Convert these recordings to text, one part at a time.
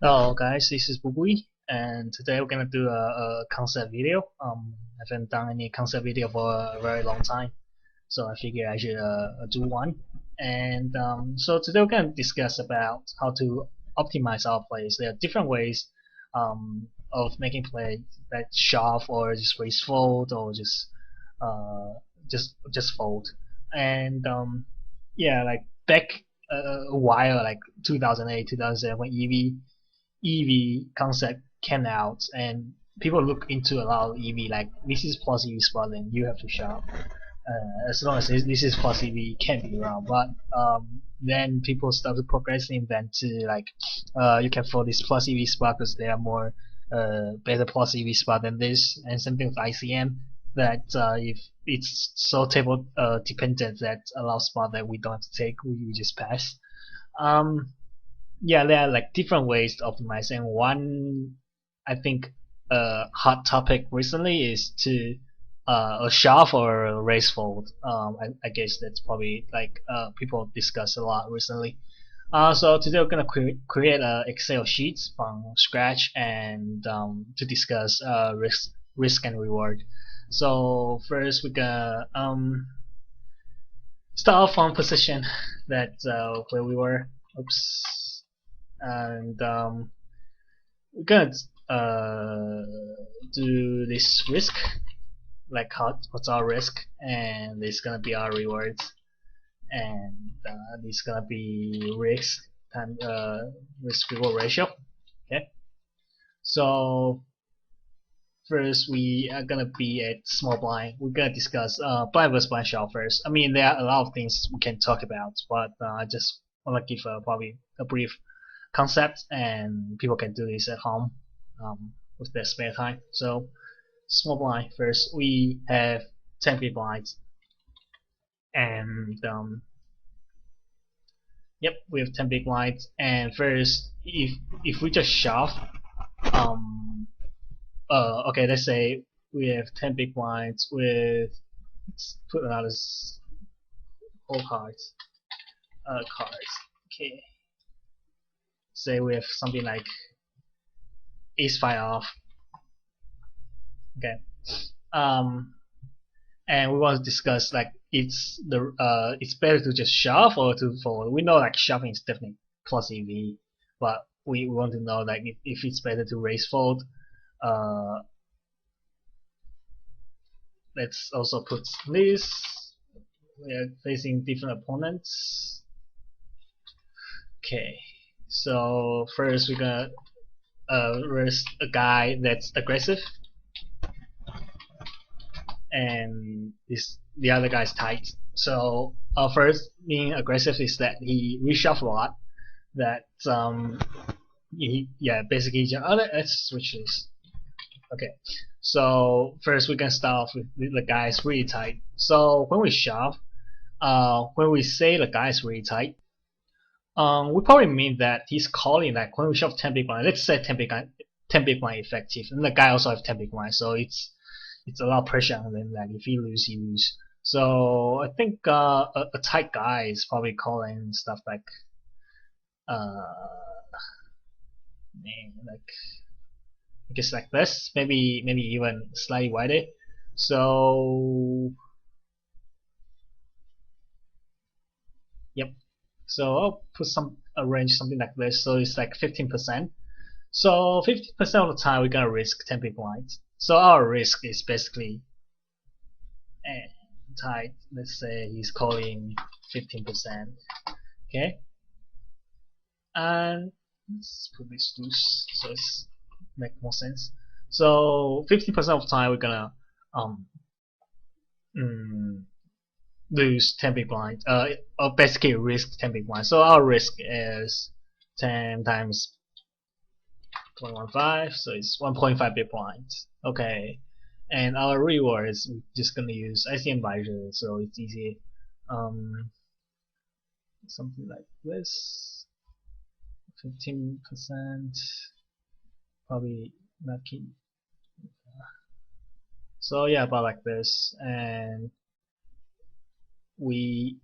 Hello guys, this is Bubuii, and today we're gonna do a concept video. I haven't done any concept video for a very long time, so I figure I should do one. And so today we're gonna discuss about how to optimize our plays. There are different ways of making plays that shove or just raise fold or uh, just fold. And yeah, like back a while, like 2008, 2007, when EV concept came out and people look into a lot of EV like this is plus EV spot then you have to shop. As long as this is plus EV can be wrong, but then people started progressing then to like you can for this plus EV spot because they are more better plus EV spot than this, and something with ICM that if it's so table dependent that a lot of spot that we don't have to take, we just pass. um yeah, there are like different ways to optimize, and one I think hot topic recently is to a shove or a raise fold. I guess that's probably like people discuss a lot recently. So today we're gonna create a Excel sheets from scratch and to discuss risk and reward. So first we're gonna start off from position that where we were. Oops. And we're gonna uh, do this risk, like what's our risk, and this gonna be our rewards, and this gonna be risk time risk reward ratio. Okay, so first we are gonna be at small blind. We're gonna discuss blind versus blind shell first. I mean there are a lot of things we can talk about, but I just wanna give probably a brief concept, and people can do this at home with their spare time. So small blind first, we have 10 big blinds, and yep, we have 10 big blinds. And first, if we just shove, um, okay, let's say we have 10 big blinds with, let's put another whole cards. Okay, say we have something like ace five off. Okay, um, and we want to discuss like it's better to just shove or to fold. We know like shoving is definitely plus EV, but we want to know like if it's better to raise fold. Uh, let's also put this. We are facing different opponents. Okay, so first we're gonna raise a guy that's aggressive, and the other guy's tight. So first being aggressive is that he reshuffle a lot. That yeah, basically let's switch this. Okay, so first we can start off with the guy's really tight. So when we shove, when we say the guy's really tight, we probably mean that he's calling like when we shove 10 big blind. Let's say 10 big blind effective, and the guy also has 10 big blind, so it's a lot of pressure on him. Like if he lose, he lose. So I think a tight guy is probably calling stuff like like I guess like this, maybe even slightly wider. So yep. So I'll put some arrange something like this. So it's like 15%. So 50% of the time we're gonna risk 10 big blinds. So our risk is basically tight. Let's say he's calling 15%. Okay, and let's put this loose so it's make more sense. So 50% of the time we're gonna um mm, lose 10 big blinds, or basically risk 10 big blinds. So our risk is 10 times 0.15, so it's 1.5 big blinds. Okay, and our reward is just gonna use ICM advisor, so it's easy. Um, something like this, 15%, probably not key. So yeah, about like this, and we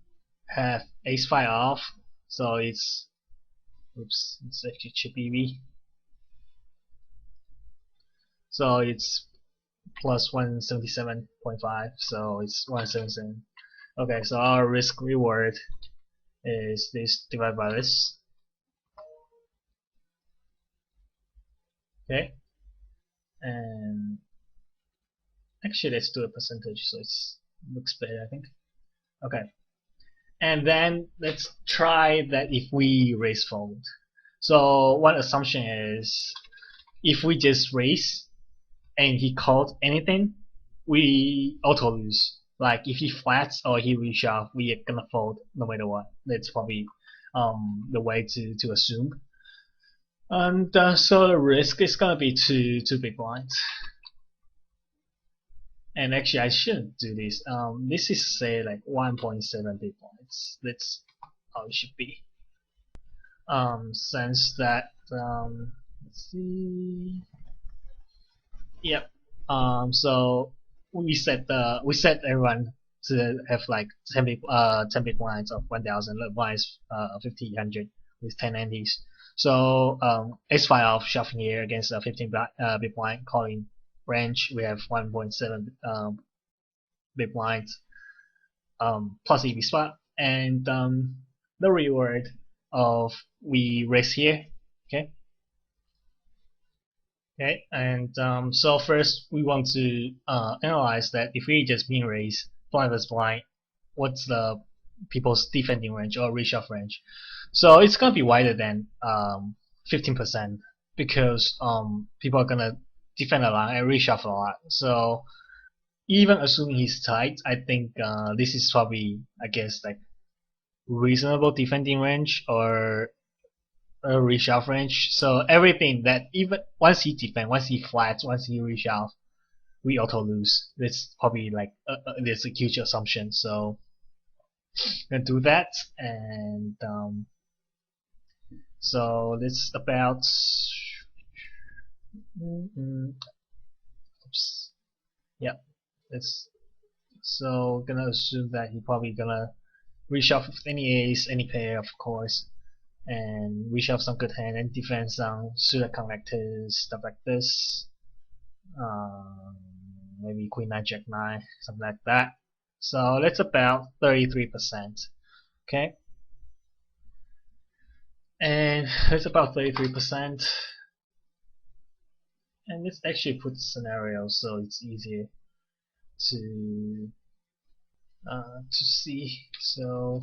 have ace five off, so it's oops, it's actually chip EV. So it's plus 177.5, so it's 177. Okay, so our risk reward is this divided by this. Okay, and actually let's do a percentage so it looks better, I think. Okay, and then let's try that if we raise fold. So one assumption is if we just raise and he called anything, we auto lose. Like if he flats or he reshove, we are gonna fold no matter what. That's probably the way to assume. And so the risk is gonna be two big blinds. And actually, I shouldn't do this. This is say like 1.7 big blinds. That's how it should be. Since that let's see. Yep. So we set everyone to have like 10 big blinds of 1,000 blinds 1,500 with 10 antes. So S5 of shuffling here against a 15 big blind calling range. We have 1.7 big blinds plus EV spot, and the reward of we raise here. Okay. Okay, and so first we want to analyze that if we just min raise blind versus blind, what's the people's defending range or reshove range? So it's gonna be wider than 15% because people are gonna defend a lot and reshove a lot. So even assuming he's tight, I think this is probably, I guess, like reasonable defending range or a reshove range. So everything that even once he defend, once he flats, once he reshove, we auto lose. That's probably like there's a huge assumption. So I'm gonna do that, and so this about oops, yeah. It's so gonna assume that he probably gonna reshove with any ace, any pair, of course, and reshove some good hand and defend some suited connectors, stuff like this. Maybe Queen 9, Jack 9, something like that. So that's about 33%. Okay, and it's about 33%. And this actually puts scenarios so it's easier to see. So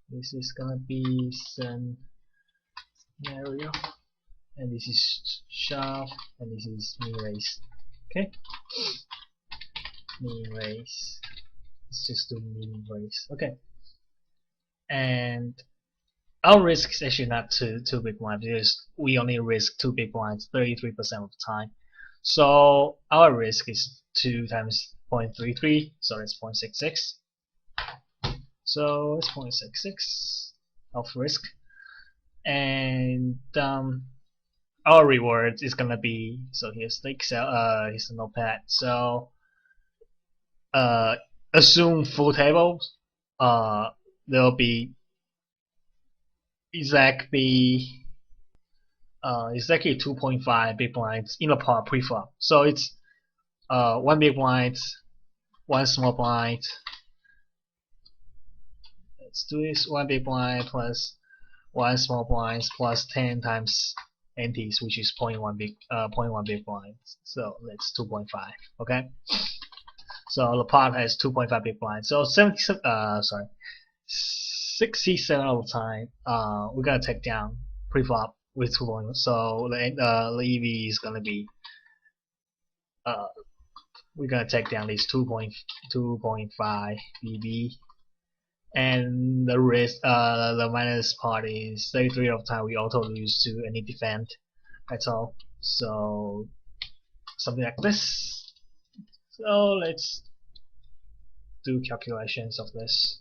this is gonna be scenario, and this is shove, and this is min raise. Okay, min raise. Let's just do min raise. Okay, and our risk is actually not two big blinds because we only risk two big blinds 33% of the time. So our risk is 2 times 0.33, so that's 0.66. So it's 0.66 of risk, and our reward is gonna be, so here's the Excel, here's the notepad. So assume full table, there'll be exactly 2.5 big blinds in a pot pre-flop. So it's one big blind, one small blind. Let's do this: one big blind plus one small blind plus 10 times antes, which is 0.1 big blinds. So that's 2.5. Okay. So the pot has 2.5 big blinds. So 67 of the time, we're gonna take down pre-flop with 2 points. So the EV is gonna be we're gonna take down this 2.5 EV, and the rest, the minus part is 33 of the time we auto lose to any defend. That's all. So something like this. So let's do calculations of this.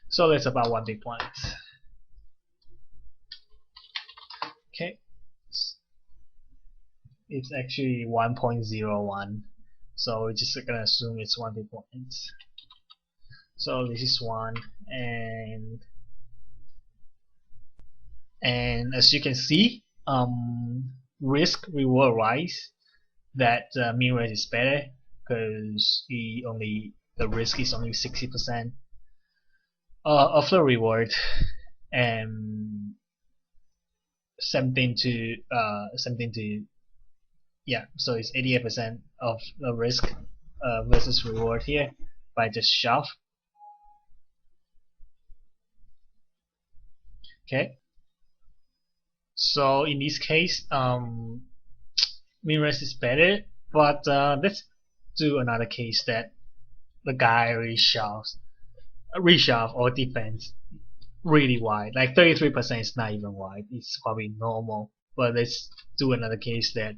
So that's about 1 big blind. Okay, it's actually 1.01, so we're just gonna assume it's 1 big blind. So this is 1, and as you can see, risk reward wise, that min raise is better because the risk is only 60% of the reward, and 17 to yeah, so it's 88% of the risk versus reward here by just shove. Okay, so in this case, min raise is better, but let's do another case that the guy reshove or defense really wide, like 33% is not even wide, it's probably normal. But let's do another case that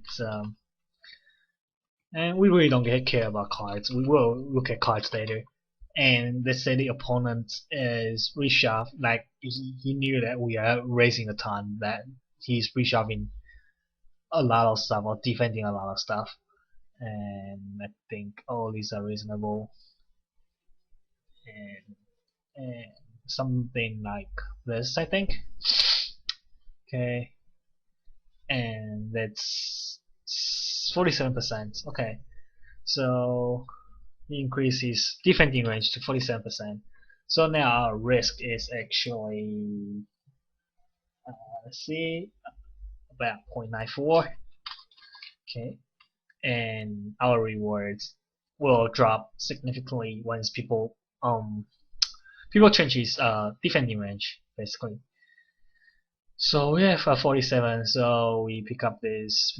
and we really don't care about cards, we will look at cards later. And let's say the opponent is reshove, like he knew that we are raising a ton, that he's reshoving a lot of stuff or defending a lot of stuff, and I think all these are reasonable, and something like this, I think. Okay, and that's 47%. Okay, so he increases defending range to 47%. So now our risk is actually let's see, about 0.94. Okay, and our rewards will drop significantly once people change his defending range, basically. So we have 47, so we pick up this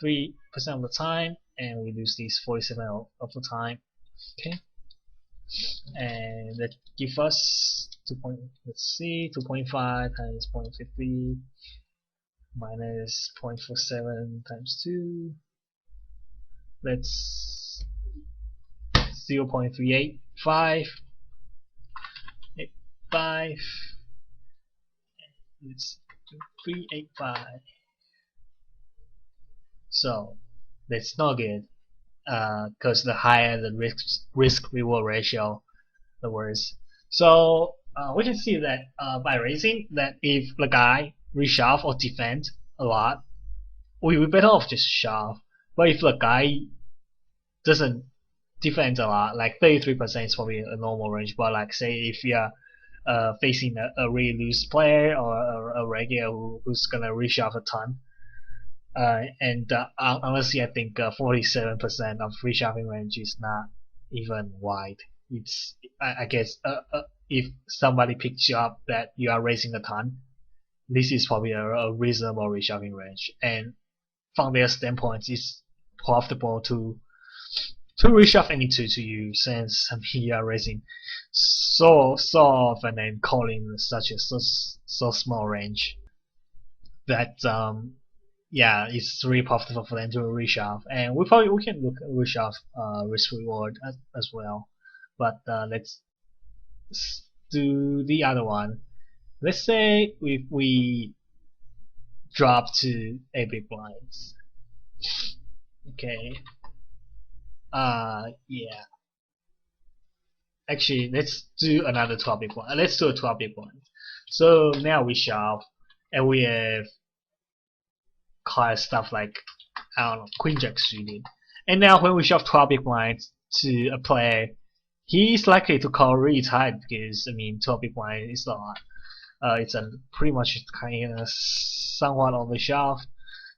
53% of the time, and we lose this 47 of the time. Okay, and that gives us 2.5 times 0.50 minus 0.47 times 2. That's 0.385. It's 385. So that's not good, because the higher the risk reward ratio, the worse. So we can see that by raising, that if the guy reshove or defend a lot, we better off just shove. But if the guy doesn't defend a lot, like 33% is probably a normal range. But like say if you are facing a really loose player or a regular who's gonna reshove a ton, and honestly, I think 47% of reshoving range is not even wide. It's I guess if somebody picks you up that you are raising a ton, this is probably a reasonable reshoving range, and from their standpoint, it's profitable to reshove into to you, since you are raising so often and calling such a so small range that yeah, it's really profitable for them to reshove, and we can look at reshove risk reward as well. But let's do the other one. Let's say if we drop to a big blinds. Okay. Yeah. Actually, let's do another 12 big blind. Let's do a 12 big blind. So now we shove, and we have card stuff like, I don't know, Queen Jack suited. And now when we shove 12 big blinds to a player, he's likely to call really tight, because I mean 12 big blind is a lot. It's a pretty much kind of somewhat on the shove.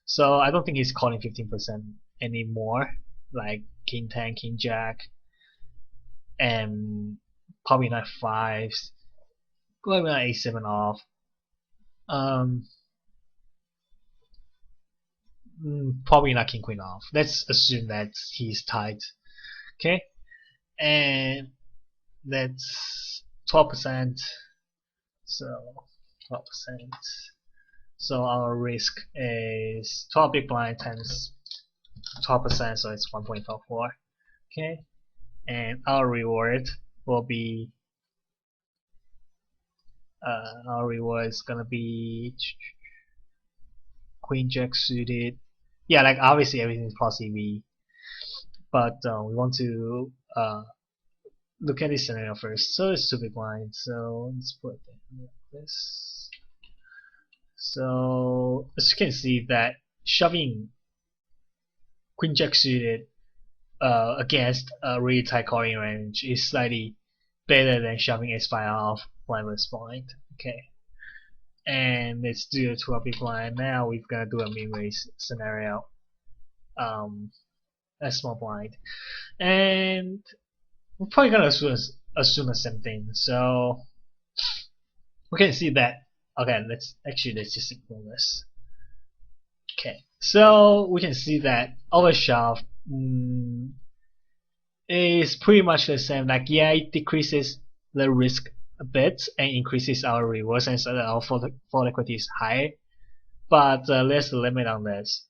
So I don't think he's calling 15% anymore, like King 10, King Jack, and probably not 5s, probably not A7 off. Probably not King Queen off. Let's assume that he's tight. Okay, and that's 12%. So 12%. So our risk is 12 big blind times 12%, so it's 1.54. Okay, and our reward will be is gonna be Queen Jack suited. Yeah, like obviously everything is plus EV, but we want to look at this scenario first. So it's 2 big blind. So let's put it like this. So as you can see that shoving queen jack suited against a really tight calling range is slightly better than shoving ace-5 off blindless blind. Okay, and let's do a 12 big blind. Now we're gonna do a min raise scenario. A small blind, and we're probably gonna assume the same thing. So we can see that. Okay, let's just ignore this. Okay, so we can see that overshove is pretty much the same. Like, yeah, it decreases the risk a bit and increases our reward since our fall equity is high. But there's a limit on this.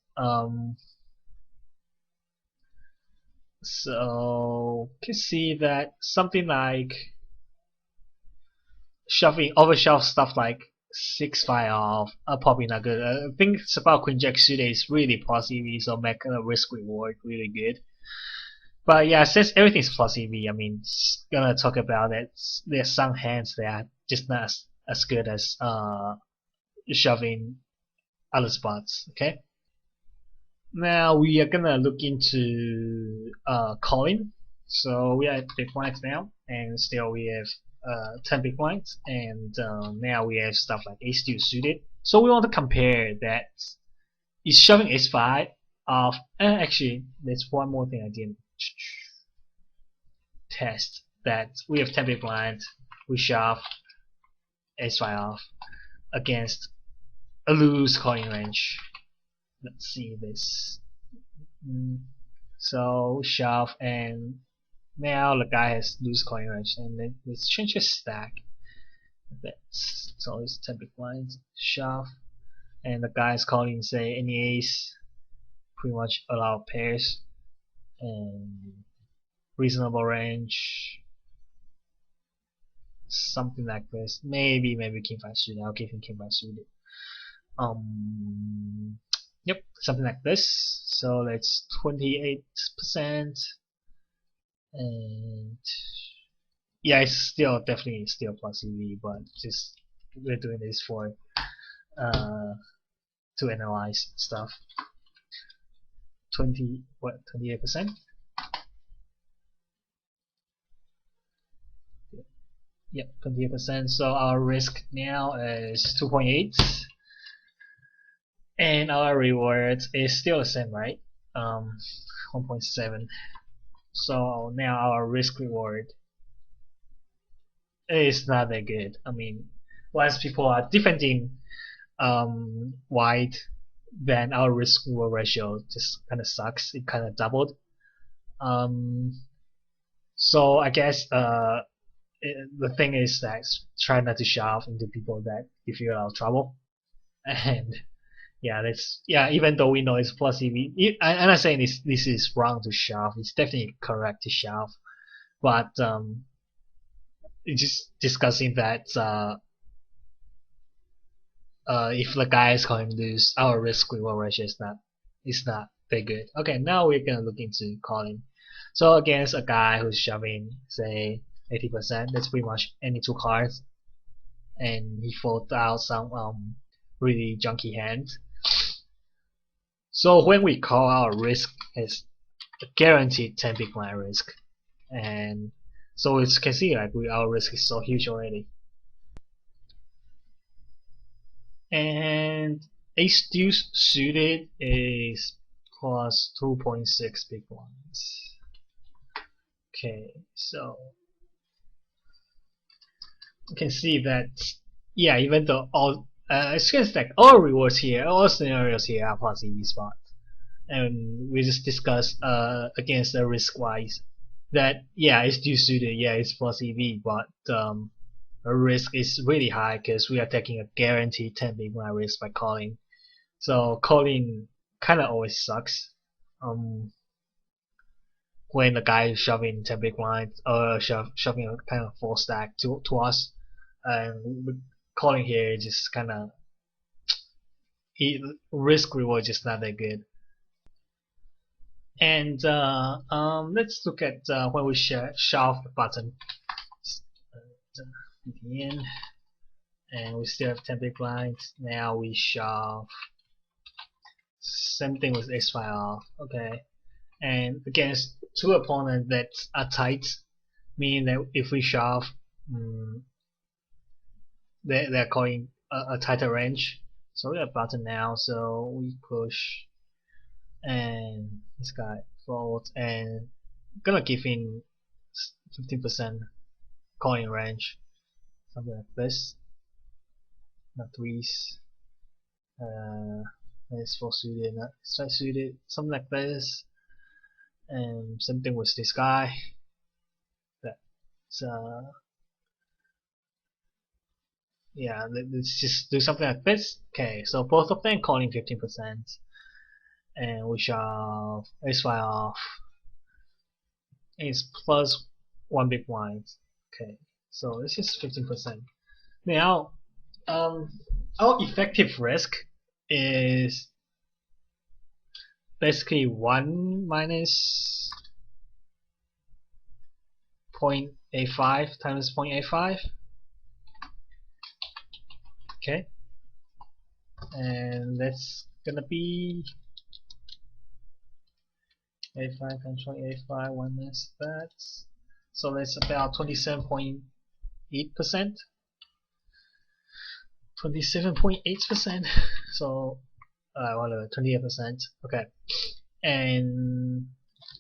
So you can see that something like overshove stuff like 6-5 off are probably not good. I think it's about queen jack suited is really plus EV, so make the risk reward really good. But yeah, since everything's plus EV, I mean, it's gonna talk about it. There's some hands that are just not as good as shoving other spots. Okay. Now we are gonna look into calling. So we are at big blinds now, and still we have 10 big blinds, and now we have stuff like ace-2 suited. So we want to compare that. Is shoving ace-5 off? Actually, there's one more thing I didn't test. That we have 10 big blinds, we shove ace-5 off against a loose calling range. Let's see this. So shove, and now the guy has loose calling range, and then let's change his stack a bit. So it's 10 big blinds, shove, and the guy is calling, say, any ace, pretty much a lot of pairs, and reasonable range, something like this. Maybe king 5 suited. I'll give him king 5 suited. Yep, something like this. So that's 28%, and yeah, it's still definitely still plus EV, but just we're doing this for to analyze stuff. 28%. Yep, 28%. So our risk now is 2.8. And our reward is still the same, right? 1.7. So now our risk reward is not that good. I mean, once people are defending wide, then our risk reward ratio just kind of sucks. It kind of doubled. So I guess the thing is that try not to shove into people that give you a lot of trouble. And yeah, even though we know it's plus EV, I'm not saying this is wrong to shove. It's definitely correct to shove, but it's just discussing that if the guy is going to lose, our risk reward ratio is not very good. Okay, now we're gonna look into calling. So against a guy who's shoving, say 80%, that's pretty much any 2 cards, and he folds out some really junky hands. So when we call, our risk is a guaranteed 10 big blind risk, and so as you can see, like our risk is so huge already. And ace deuce suited is plus 2.6 big blinds. Okay, so you can see that, yeah, even though it's just like all rewards here, all scenarios here are plus EV spots, and we just discussed against the risk wise that yeah, it's deuce suited, yeah, it's plus EV, but the risk is really high because we are taking a guaranteed 10 big blind risk by calling. So calling kind of always sucks. When the guy is shoving 10 big blinds or shoving a kind of full stack to us, and calling here just kind of risk reward just not that good. And let's look at when we shove the button. Begin, and we still have 10 big blinds. Now we shove Same thing with ace five off. Okay, and against two opponents that are tight, meaning that if we shove, they're calling a tighter range. So we have button now, so we push, and this guy folds, and gonna give him 15% calling range, something like this. Not threes. It's four suited, not straight suited, something like this. And same thing with this guy. That's yeah, let's just do something like this. Okay, so both of them calling 15%, and we shall ace five off. Is plus one big blind. Okay, so this is 15%. Now, our effective risk is basically 1 minus 0.85 times 0.85. Okay, and that's gonna be 85 times 0.85 minus that. So that's about 27.8%. 27.8%. So whatever, 28%. Okay, and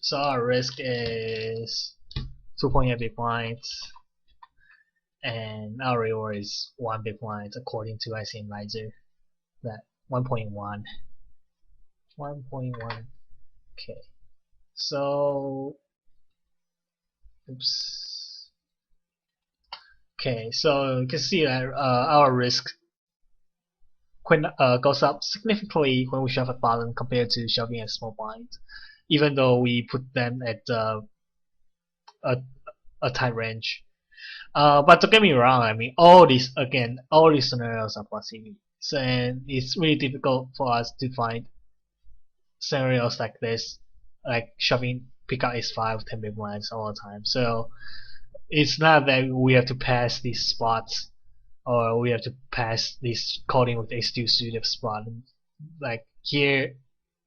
so our risk is 2.8 big blinds, and our reward is 1 big blind according to IC Analyzer. That 1.1. 1.1. Okay. So oops. Okay, so you can see that our risk goes up significantly when we shove a button compared to shoving a small blind, even though we put them at a tight range. But don't get me wrong, I mean, all these scenarios are possible. So and it's really difficult for us to find scenarios like this, like shoving pick up ace5 10 big blinds all the time. So it's not that we have to pass these spots, or we have to pass this calling with ace2 suited spot. Like here,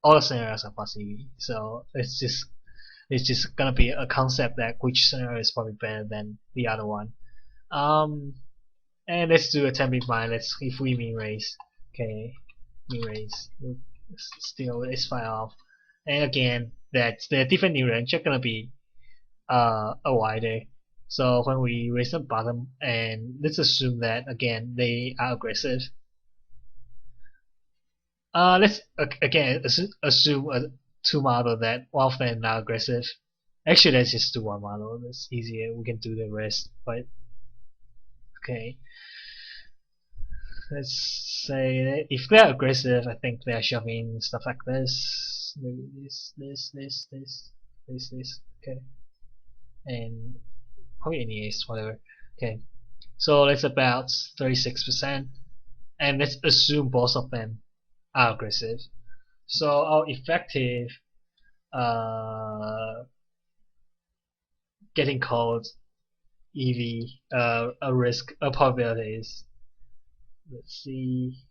all the scenarios are possible. So it's just gonna be a concept that which scenario is probably better than the other one. And let's do a 10 big blind. Let's if we min raise. Okay, min raise. Still ace5 off. And again, that's the different new range are gonna be a wider. So when we raise the bottom, and let's assume that again they are aggressive. Let's again assume two model that one of them are aggressive. Actually, let's just do one model. That's easier. We can do the rest. But okay, let's say if they're aggressive, I think they're shoving stuff like this. Maybe this. Okay, and probably any ace, whatever. Okay, so that's about 36%, and let's assume both of them are aggressive. So our effective getting called EV a risk a probability is, let's see,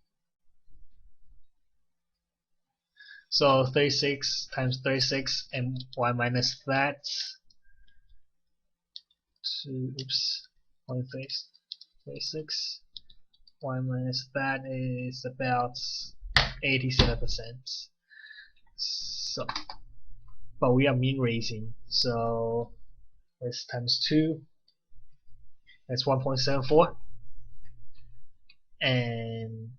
so 36 times 36 and 1 minus that, oops, 36, 1 minus that is about 87%. So, but we are min raising, so that's times 2, that's 1.74, and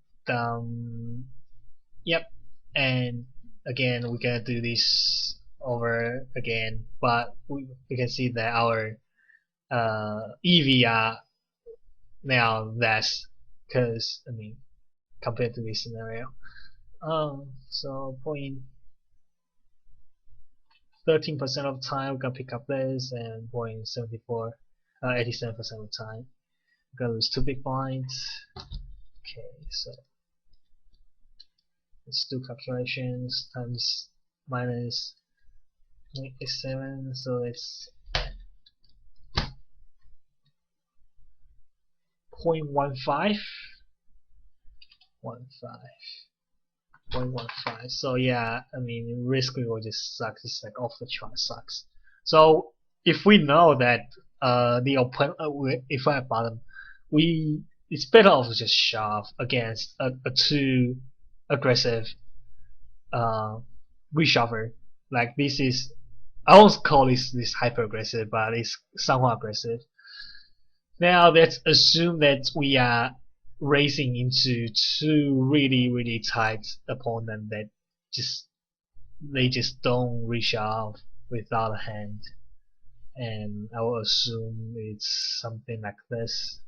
yep, and again we're gonna do this over again, but we can see that our EV are now less, because I mean compared to this scenario. So 13% of the time we're gonna pick up this, and 0.74, 87% of the time we're gonna lose 2 big blinds. Okay, so let's do calculations. Times minus 0.87, so it's 0.15. 0.15. So yeah, I mean risk reward just sucks. It's like off the chart sucks. So if we know that the open if we're at bottom, we it's better off to just shove against a too aggressive uh reshover. Like this is I won't call this hyper aggressive, but it's somewhat aggressive. Now let's assume that we are racing into two really tight opponents that just they just don't reach out without a hand, and I will assume it's something like this.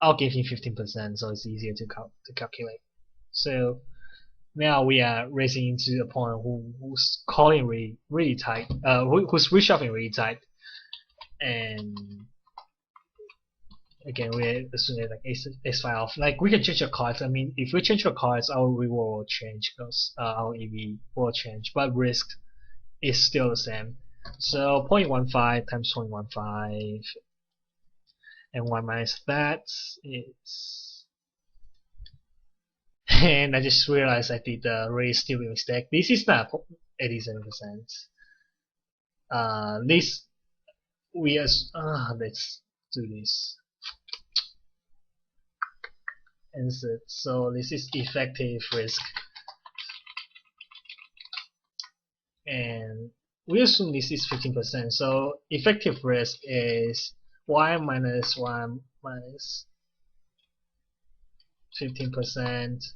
I'll give him 15% so it's easier to calculate. So now we are racing into a opponent who's calling really tight, who's reshuffling really tight, and again we assume like ace 5 off. Like we can change our cards. I mean, if we change our cards, our reward will change because our EV will change, but risk is still the same. So 0.15 times 0.15, and 1 minus that is. And I just realized I did a really stupid mistake. This is not 87%. This we as let's do this. Insert. So this is effective risk, and we assume this is 15%. So effective risk is y minus 1 minus 15%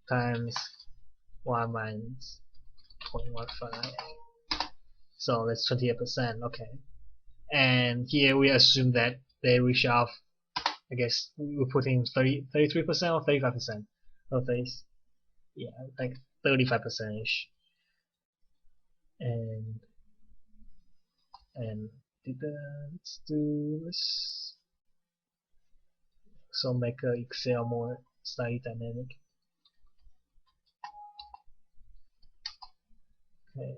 times 1 minus 0.15. So that's 28%. Okay. And here we assume that they reach off. I guess we put in 33% or 35% of this. Yeah, like 35% ish. And let's do this. So make Excel more slightly dynamic. Okay.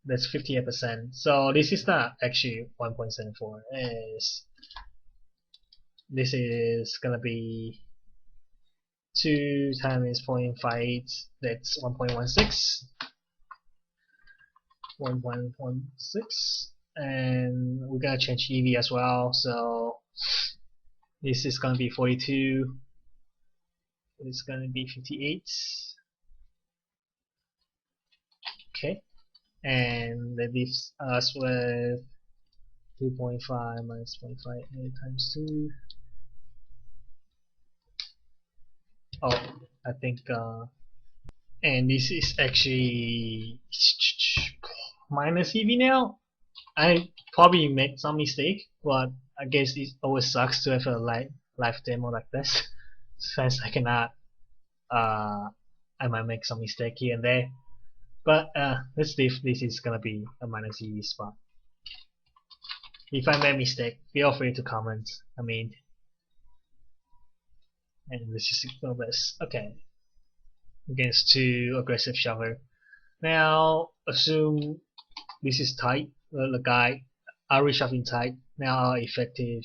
That's 58%. So this is not actually 1.74. This is gonna be 2 times 0.58. That's 1.16. 1.16. And we're gonna change EV as well. So this is gonna be 42. It's gonna be 58. Okay. And that leaves us with 2.5 minus 0.58 times 2. Oh, I think and this is actually minus EV now. I probably made some mistake, but I guess it always sucks to have a live demo like this. Since I cannot, I might make some mistake here and there. But let's see if this is gonna be a minus EV spot. If I make mistake, feel free to comment. I mean, and let's just ignore this. Okay, against two aggressive shover. Now assume this is tight. The guy are reshuffling tight. Now our effective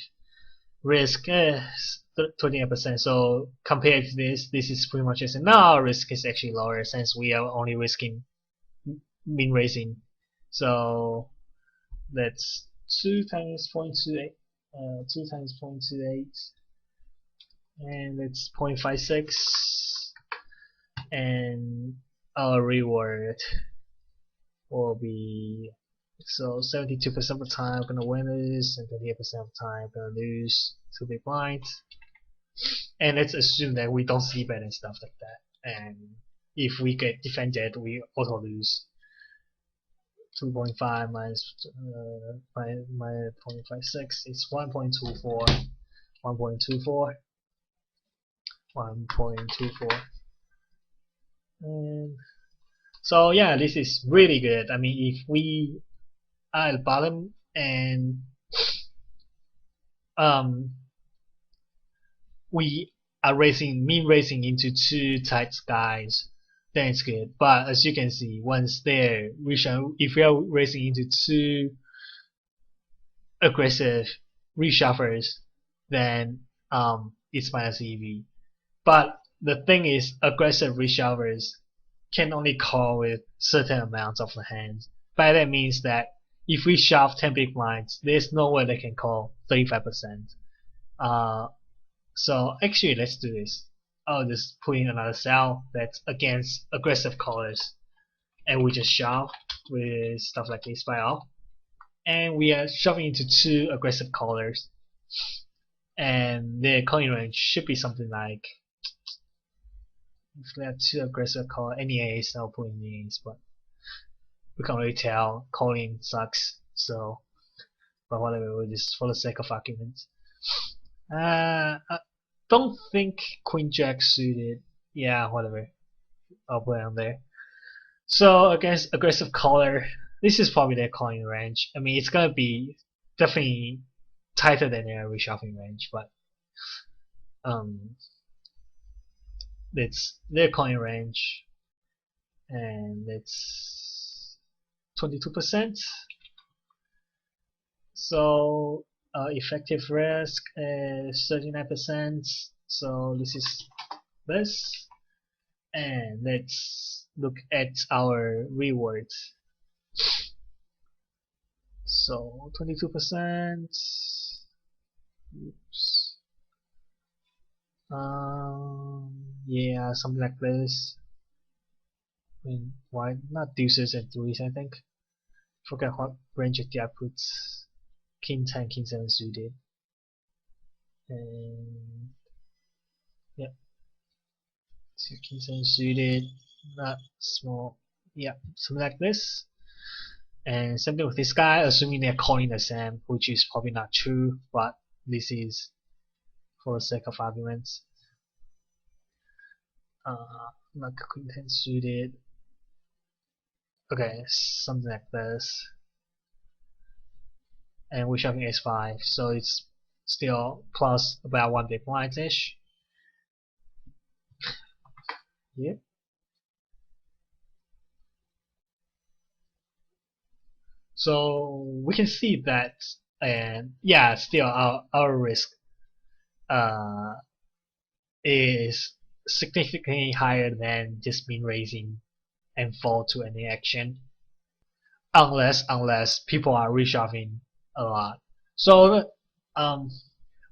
risk is 28%. So compared to this is pretty much the now our risk is actually lower since we are only risking min raising. So that's 2 times 0.28, 2 times 0.28, and it's 0.56, and our reward will be, so 72% of the time I'm gonna win this, and 38% of the time I'm gonna lose 2 big blinds. And let's assume that we don't see bet and stuff like that, and if we get defended we auto lose. 2.5 minus 0.56 is 1.24. 1.24. 1.24. And so yeah, this is really good. I mean, if we are at the bottom and we are min racing into two tight guys, then it's good. But as you can see, once there, if we are racing into two aggressive reshufflers, then it's minus EV. But the thing is, aggressive reshovers can only call with certain amounts of the hands. By that means that if we shove 10 big blinds, there's no way they can call 35%. So actually, let's do this. I'll just put in another cell that's against aggressive callers, and we just shove with stuff like this by off. And we are shoving into two aggressive callers, and their calling range should be something like, if they are too aggressive call any ace, I'll put in the ace, but we can't really tell. Calling sucks, so but whatever, we'll just for the sake of argument. I don't think Queen Jack suited. Yeah, whatever. I'll put it on there. So against aggressive caller, this is probably their calling range. I mean, it's gonna be definitely tighter than their reshuffling range, but it's their calling range, and it's 22%. So effective risk is 39%. So this is this, and let's look at our rewards. So 22%. Oops. Yeah, something like this. I mean, why not deuces and threes? I think. Forget what range of the outputs. King 10, King 7 suited. And yep, so King 7 suited, not small. Yep, something like this. And same thing with this guy, assuming they're calling the same, which is probably not true, but this is for the sake of arguments. Not Queen 10 suited. Okay, something like this. And we're shoving S5, so it's still plus about 1 big blind ish. Yep. So we can see that, and yeah, still our risk is significantly higher than just min raising and fall to any action, unless people are reshoving a lot. So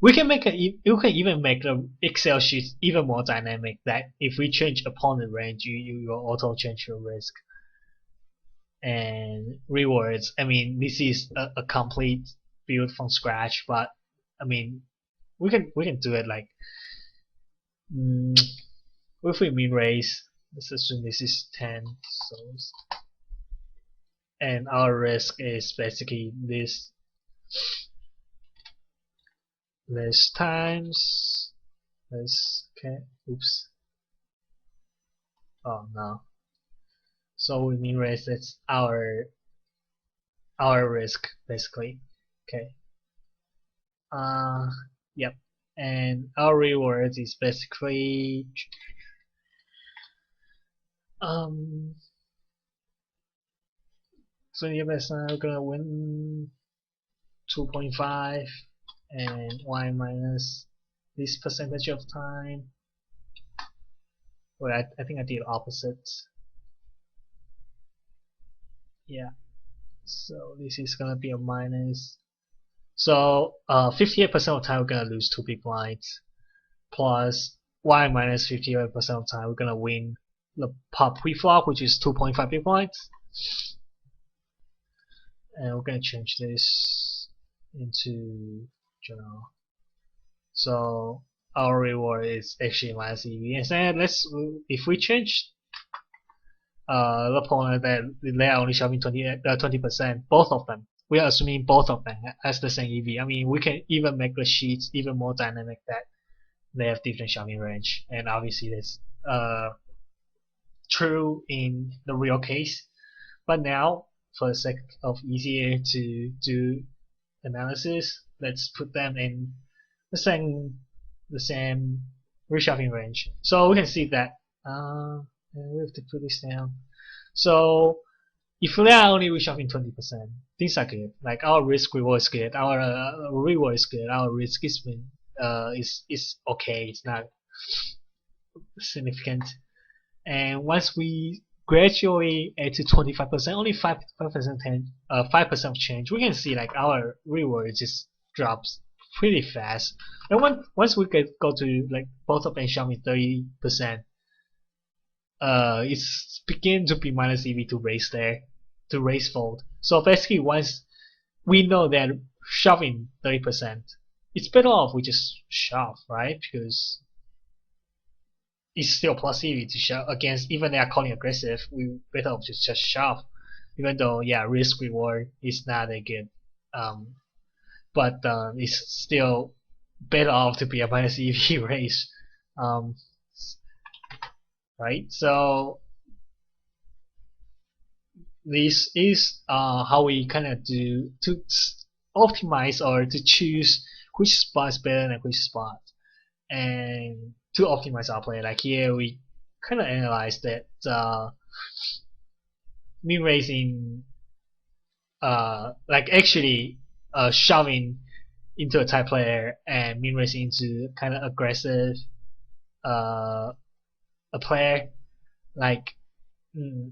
we can make you can even make the Excel sheet even more dynamic. That if we change opponent range, you will auto change your risk and rewards. I mean, this is a complete build from scratch, but I mean, we can do it like if we min raise. Let's assume this is 10, so and our risk is basically this times this. Okay, oops. Oh no. So we min raise, that's our risk basically. Okay. Yep. And our reward is basically 20%. We're gonna win 2.5, and y minus this percentage of time. Well, I think I did opposite. Yeah. So this is gonna be a minus. So 58% of the time we're gonna lose 2 big blinds, plus y minus 58% of the time we're gonna win the pop pre-flop, which is 2.5 big blinds. And we're gonna change this into journal. So our reward is actually minus EV. And if we change the opponent that they are only shoving 20%, both of them. We are assuming both of them has the same EV. I mean, we can even make the sheets even more dynamic that they have different shoving range, and obviously that's true in the real case. But now, for the sake of easier to do analysis, let's put them in the same reshuffling range. So we can see that we have to put this down. So if we are only reshuffling 20%, things are good. Like our risk reward is good, our reward is good, our risk is is okay. It's not significant. And once we gradually add to 25%, only 5% 5% of change, we can see like our reward just drops pretty fast. And once we go to like both of and Xiaomi 30%, it's begin to be minus EV to raise there, to raise fold. So basically, once we know that shoving 30%, it's better off we just shove, right? Because it's still plus EV to shove against, even they are calling aggressive, we better off just shove. Even though, yeah, risk reward is not a good, um, but it's still better off to be a minus EV race, um, right? So this is how we kind of do to optimize or to choose which spot is better than which spot, and to optimize our play. Like here, we kind of analyze that min raising, like actually shoving into a type player and min raising into kind of aggressive uh, a player. Like mm,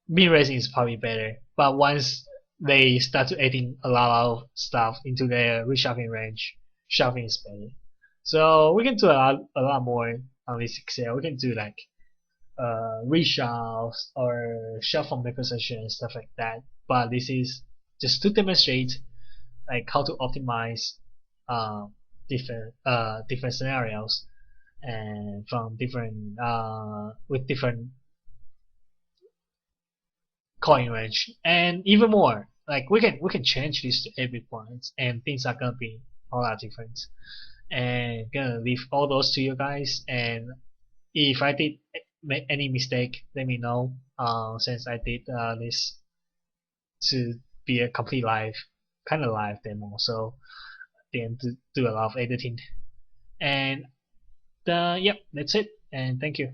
min raising is probably better, but once they start to adding a lot of stuff into their reshuffling range, shuffling is better. So we can do a lot more on this Excel. We can do like reshuffles or shuffle from position and stuff like that. But this is just to demonstrate like how to optimize different scenarios and from different with different coin range, and even more. Like we can change this to every point, and things are gonna be a lot different. And gonna leave all those to you guys. And if I did make any mistake, let me know. Since I did this to be a complete live, kind of live demo, so then to do a lot of editing. And yep, that's it. And thank you.